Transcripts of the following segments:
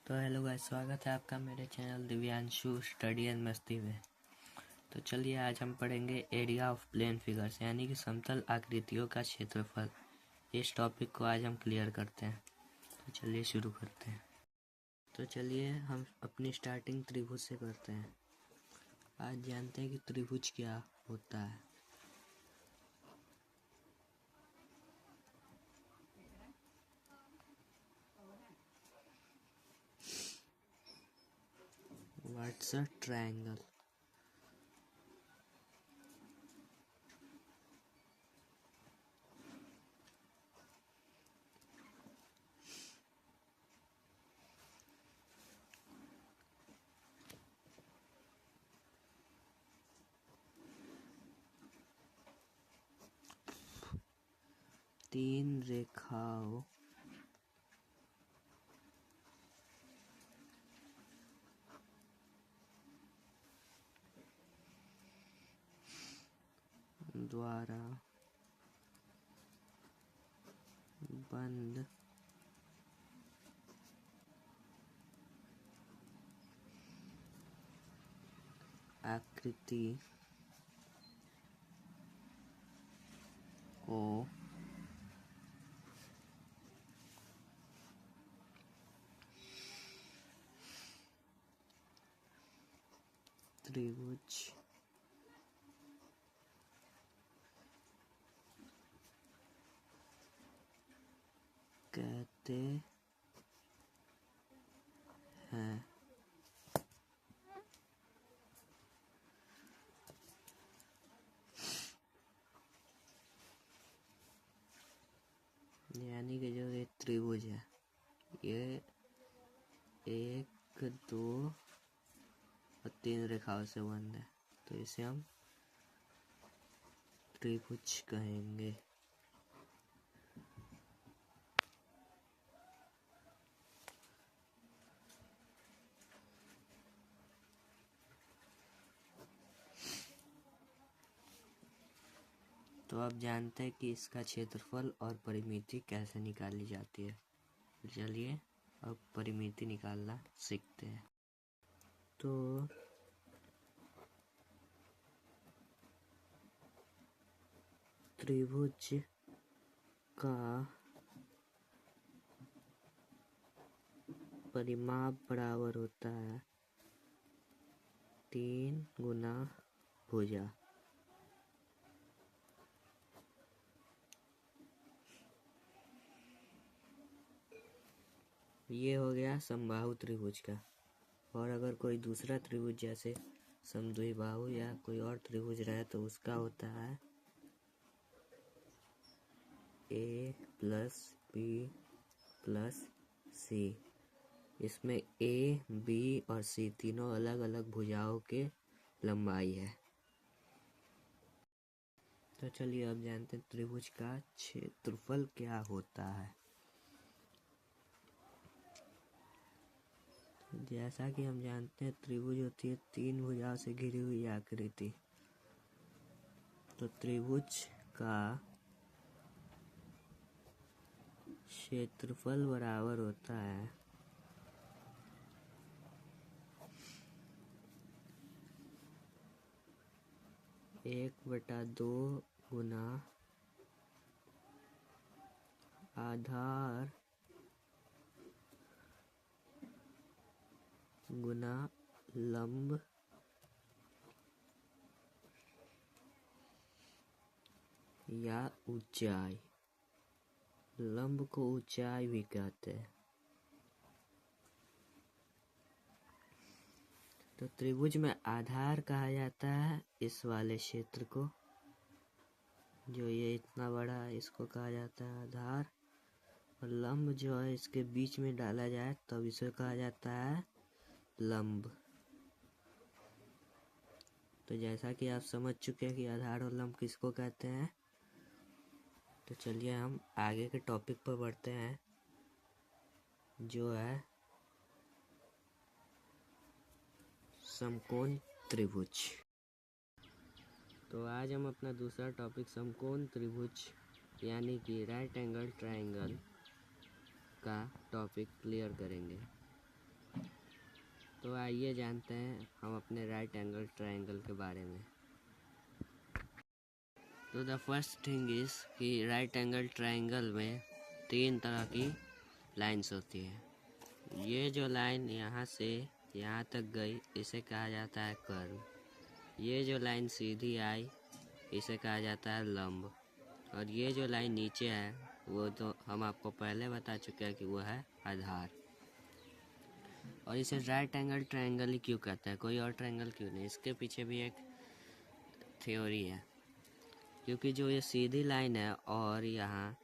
तो hello guys, स्वागत है आपका मेरे चैनल दिव्यांशु स्टडी एंड मस्ती में। तो चलिए आज हम पढ़ेंगे एरिया ऑफ प्लेन फिगर्स यानी कि समतल आकृतियों का क्षेत्रफल। इस टॉपिक को आज हम क्लियर करते हैं। तो चलिए शुरू करते हैं। तो चलिए हम अपनी स्टार्टिंग त्रिभुज से करते हैं। आज जानते हैं कि त्रिभुज क्या होता है। What's a triangle? तीन रेखाओं द्वारा बंद आकृति को त्रिभुज कहते हैं। यानी कि जो ये त्रिभुज है ये 1, 2 और 3 रेखाओं से बंद है, तो इसे हम त्रिभुज कहेंगे। तो अब जानते हैं कि इसका क्षेत्रफल और परिमिति कैसे निकाली जाती है। चलिए अब परिमिति निकालना सीखते हैं। तो त्रिभुज का परिमाप बराबर होता है 3 गुना भुजा। ये हो गया समबाहु त्रिभुज का। और अगर कोई दूसरा त्रिभुज जैसे समद्विबाहु या कोई और त्रिभुज रहे तो उसका होता है A + B + C। इसमें A, B और C तीनों अलग अलग भुजाओं के लंबाई है। तो चलिए अब जानते हैं त्रिभुज का क्षेत्रफल क्या होता है। जैसा कि हम जानते हैं त्रिभुज होती है 3 भुजाओं से घिरी हुई आकृति। तो त्रिभुज का क्षेत्रफल बराबर होता है 1/2 गुना आधार गुना लंब या ऊंचाई। लंब को ऊंचाई भी कहते हैं। तो त्रिभुज में आधार कहा जाता है इस वाले क्षेत्र को, जो ये इतना बड़ा है इसको कहा जाता है आधार। और लंब जो है इसके बीच में डाला जाए तब इसे कहा जाता है लंब। तो जैसा कि आप समझ चुके हैं कि आधार और लंब किसको कहते हैं, तो चलिए हम आगे के टॉपिक पर बढ़ते हैं जो है समकोण त्रिभुज। तो आज हम अपना दूसरा टॉपिक समकोण त्रिभुज यानी कि राइट एंगल ट्रायंगल का टॉपिक क्लियर करेंगे। तो आइए जानते हैं हम अपने राइट एंगल ट्रायंगल के बारे में। तो द फर्स्ट थिंग इज़ कि राइट एंगल ट्रायंगल में 3 तरह की लाइंस होती है। ये जो लाइन यहाँ से यहाँ तक गई इसे कहा जाता है कर्व। ये जो लाइन सीधी आई इसे कहा जाता है लंब। और ये जो लाइन नीचे है वो तो हम आपको पहले बता चुके हैं कि वो है आधार। और इसे राइट एंगल ट्रायंगल ही क्यों कहते हैं, कोई और ट्रायंगल क्यों नहीं? इसके पीछे भी एक थ्योरी है। क्योंकि जो ये सीधी लाइन है और यहाँ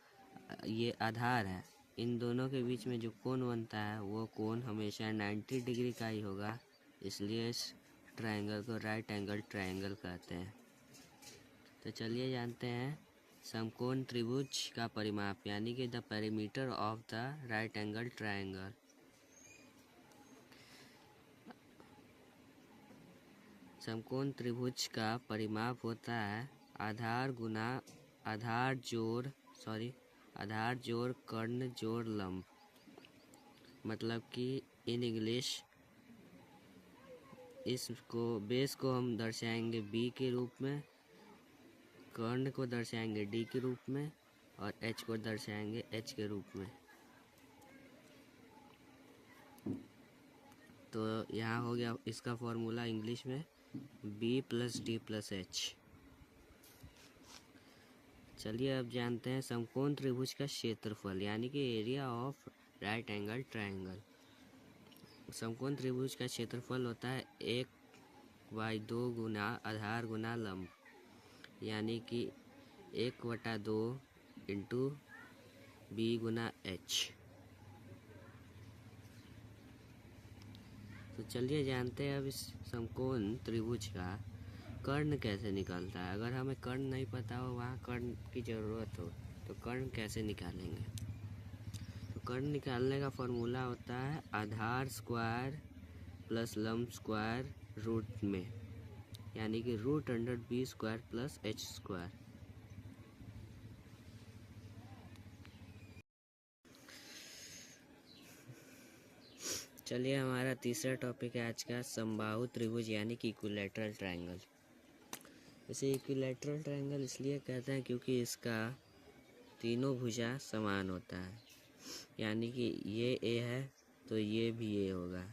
ये आधार है, इन दोनों के बीच में जो कोण बनता है वो कोण हमेशा 90 डिग्री का ही होगा। इसलिए इस ट्रायंगल को राइट एंगल ट्रायंगल कहते हैं। तो चलिए जानते हैं समकोण त्रिभुज का परिमाप, यानी कि the perimeter of the right angle triangle. समकोण त्रिभुज का परिमाप होता है आधार जोड़ कर्ण जोड़ लंब। मतलब कि इन इंग्लिश इसको बेस को हम दर्शाएंगे बी के रूप में, कर्ण को दर्शाएंगे डी के रूप में और एच को दर्शाएंगे एच के रूप में। तो यहाँ हो गया इसका फॉर्मूला इंग्लिश में B plus D plus H. चलिए अब जानते हैं समकोण त्रिभुज का क्षेत्रफल, यानी कि area of right angle triangle. समकोण त्रिभुज का क्षेत्रफल होता है 1/2 गुना आधार गुना लंब, यानी कि 1/2 इंटू बी गुना एच। तो चलिए जानते हैं अब इस समकोण त्रिभुज का कर्ण कैसे निकलता है। अगर हमें कर्ण नहीं पता हो, वहाँ कर्ण की ज़रूरत हो, तो कर्ण कैसे निकालेंगे? तो कर्ण निकालने का फॉर्मूला होता है आधार स्क्वायर प्लस लंब स्क्वायर रूट में, यानी कि √b² प्लस h²। चलिए हमारा तीसरा टॉपिक है आज का समबाहु त्रिभुज, यानी कि इक्विलैटरल ट्रायंगल। इसे इक्विलैटरल ट्रायंगल इसलिए कहते हैं क्योंकि इसका तीनों भुजा समान होता है, यानी कि ये ए है तो ये भी ए होगा,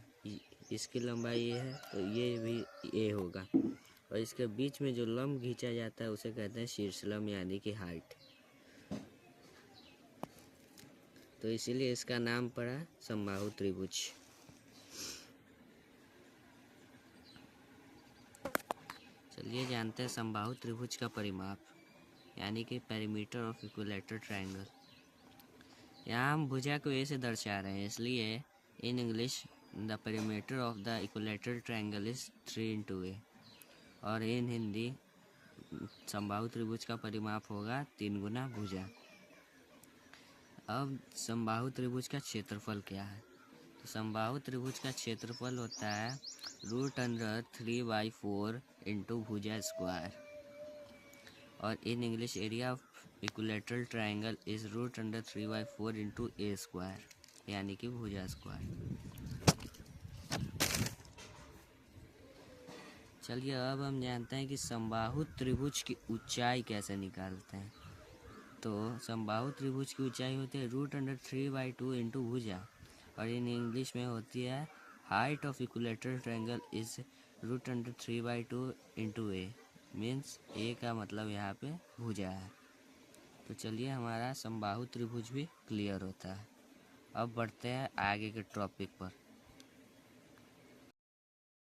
इसकी लंबाई ये है तो ये भी ए होगा, और इसके बीच में जो लंब खींचा जाता है उसे कहते हैं शीर्षलंब, यानी कि हाइट। तो इसीलिए इसका नाम पड़ा समबाहु त्रिभुज। चलिए जानते हैं समबाहु त्रिभुज का परिमाप, यानी कि पेरीमीटर ऑफ इक्विलैटरल ट्रायंगल। यहाँ हम भुजा को ए से दर्शा रहे हैं, इसलिए in English the perimeter of the equilateral triangle is 3 × a। और इन हिंदी समबाहु त्रिभुज का परिमाप होगा 3 गुना भुजा। अब समबाहु त्रिभुज का क्षेत्रफल क्या है? तो समबाहु त्रिभुज का क्षेत्रफल होता है √3/4 इंटू भुजा स्क्वायर। और in English area of equilateral triangle is √3/4 into a², यानी कि भुजा स्क्वायर। चलिए अब हम जानते हैं कि समबाहु त्रिभुज की ऊंचाई कैसे निकालते हैं। तो समबाहु त्रिभुज की ऊंचाई होती है √3/2 इंटू भुजा, और इन इंग्लिश में होती है height of equilateral triangle is √3/2 into a, means a का मतलब यहाँ पे भुजा है। तो चलिए हमारा समबाहु त्रिभुज भी क्लियर होता है। अब बढ़ते हैं आगे के टॉपिक पर।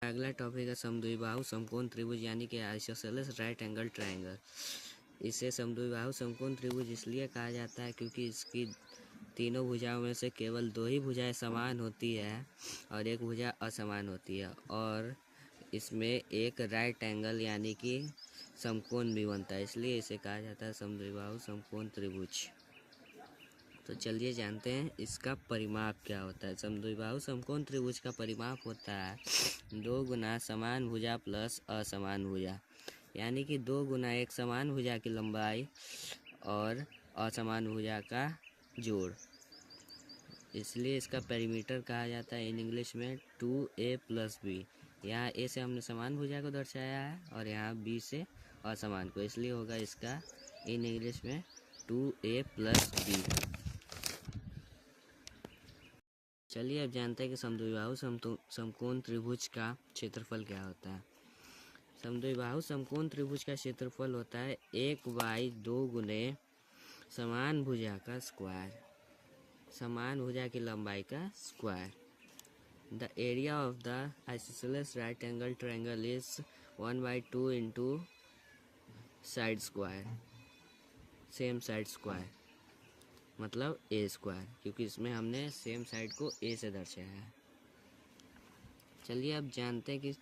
अगला टॉपिक है समद्विबाहु समकोण त्रिभुज, यानी कि आइसोसेलेस राइट एंगल ट्रायंगल। इसे समद्विबाहु समकोण त्रिभुज इसलिए कहा जाता है क्योंकि इसकी तीनों भुजाओं में से केवल 2 ही भुजाएं समान होती है और एक भुजा असमान होती है, और इसमें एक राइट एंगल यानी कि समकोण भी बनता है, इसलिए इसे कहा जाता है समद्विबाहु समकोण त्रिभुज। तो चलिए जानते हैं इसका परिमाप क्या होता है। समद्विबाहु समकोण त्रिभुज का परिमाप होता है 2 गुना समान भुजा प्लस असमान भुजा, यानी कि 2 गुना एक समान भुजा की लंबाई और असमान भुजा का जोड़। इसलिए इसका पेरीमीटर कहा जाता है इन इंग्लिश में 2a+b। यहाँ ए से हमने समान भुजा को दर्शाया है और यहाँ बी से असमान को, इसलिए होगा इसका इन इंग्लिश में 2a+b। चलिए अब जानते हैं कि समद्विबाहु समकोण त्रिभुज का क्षेत्रफल क्या होता है। समद्विबाहु समकोण त्रिभुज का क्षेत्रफल होता है 1/2 गुने समान भुजा का स्क्वायर, समान भुजा की लंबाई का square. The area of the isosceles right angle triangle is 1/2 into side square, same side square, मतलब ए स्क्वायर, क्योंकि इसमें हमने सेम साइड को ए से दर्शाया है। चलिए अब जानते हैं कि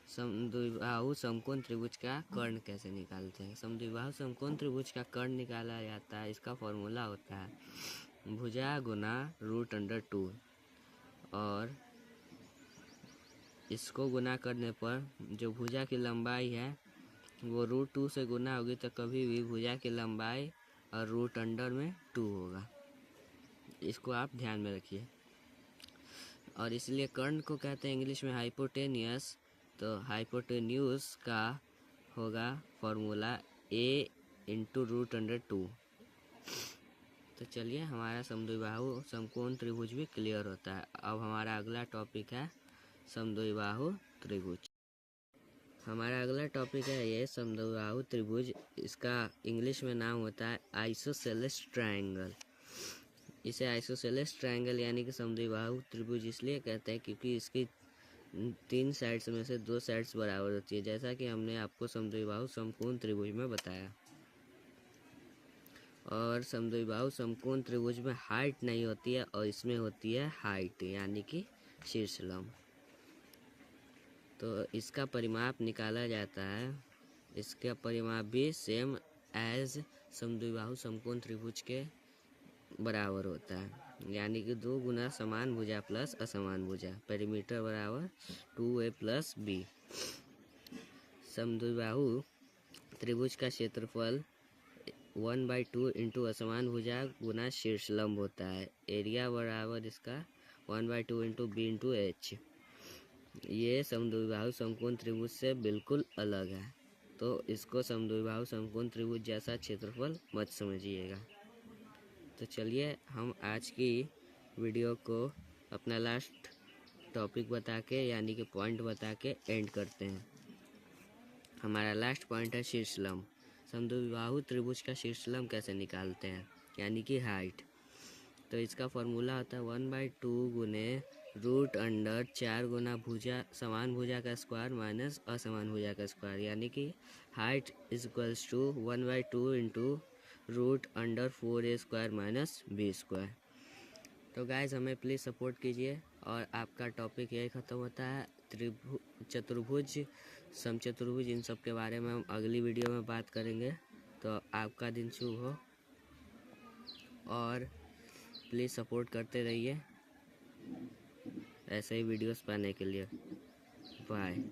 समद्विबाहु समकोण त्रिभुज का कर्ण कैसे निकालते हैं। समद्विबाहु समकोण त्रिभुज का कर्ण निकाला जाता है, इसका फॉर्मूला होता है भुजा गुना √2, और इसको गुना करने पर जो भुजा की लंबाई है वो √2 से गुना होगी, तो कभी भी भुजा की लंबाई और √2 होगा। इसको आप ध्यान में रखिए। और इसलिए कर्ण को कहते हैं इंग्लिश में हाइपोटेनियस, तो हाइपोटेन्यूज का होगा फॉर्मूला a इंटू √2। तो चलिए हमारा समद्विबाहु समकोण त्रिभुज भी क्लियर होता है। अब हमारा अगला टॉपिक है समद्विबाहु त्रिभुज। हमारा अगला टॉपिक है ये समद्विबाहु त्रिभुज। इसका इंग्लिश में नाम होता है आइसोसेलेस ट्रायंगल। इसे आइसोसेलेस ट्रायंगल यानी कि समद्विबाहु त्रिभुज इसलिए कहते हैं क्योंकि इसकी 3 साइड्स में से 2 साइड्स बराबर होती है, जैसा कि हमने आपको समद्विबाहु समकोण त्रिभुज में बताया। और समद्विबाहु समकोण त्रिभुज में हाइट नहीं होती है और इसमें होती है हाइट, यानी कि शीर्षलंब। तो इसका परिमाप निकाला जाता है, इसका परिमाप भी सेम एज समद्विबाहु समकोण त्रिभुज के बराबर होता है, यानी कि 2 गुना समान भुजा प्लस असमान भुजा, पेरीमीटर बराबर 2a+b। समद्विबाहु त्रिभुज का क्षेत्रफल 1/2 इंटू असमान भुजा गुना शीर्षलंब होता है। एरिया बराबर इसका 1/2 इंटू b इंटू h। ये समद्विबाहु समकोण त्रिभुज से बिल्कुल अलग है, तो इसको समद्विबाहु समकोण त्रिभुज जैसा क्षेत्रफल मत समझिएगा। तो चलिए हम आज की वीडियो को अपना लास्ट टॉपिक बता के, यानी कि पॉइंट बता के एंड करते हैं। हमारा लास्ट पॉइंट है शीर्षलंब। समद्विबाहु त्रिभुज का शीर्षलंब कैसे निकालते हैं, यानी कि हाइट। तो इसका फॉर्मूला होता है 1/2 गुने √4 गुना भुजा समान भुजा का स्क्वायर माइनस असमान भुजा का स्क्वायर, यानी कि height is equals to 1/2 into √4a² minus b²। तो गाइज हमें प्लीज़ सपोर्ट कीजिए। और आपका टॉपिक यही ख़त्म होता है। चतुर्भुज, समचतुर्भुज, इन सब के बारे में हम अगली वीडियो में बात करेंगे। तो आपका दिन शुभ हो और प्लीज़ सपोर्ट करते रहिए ऐसे ही वीडियोस पाने के लिए। बाय।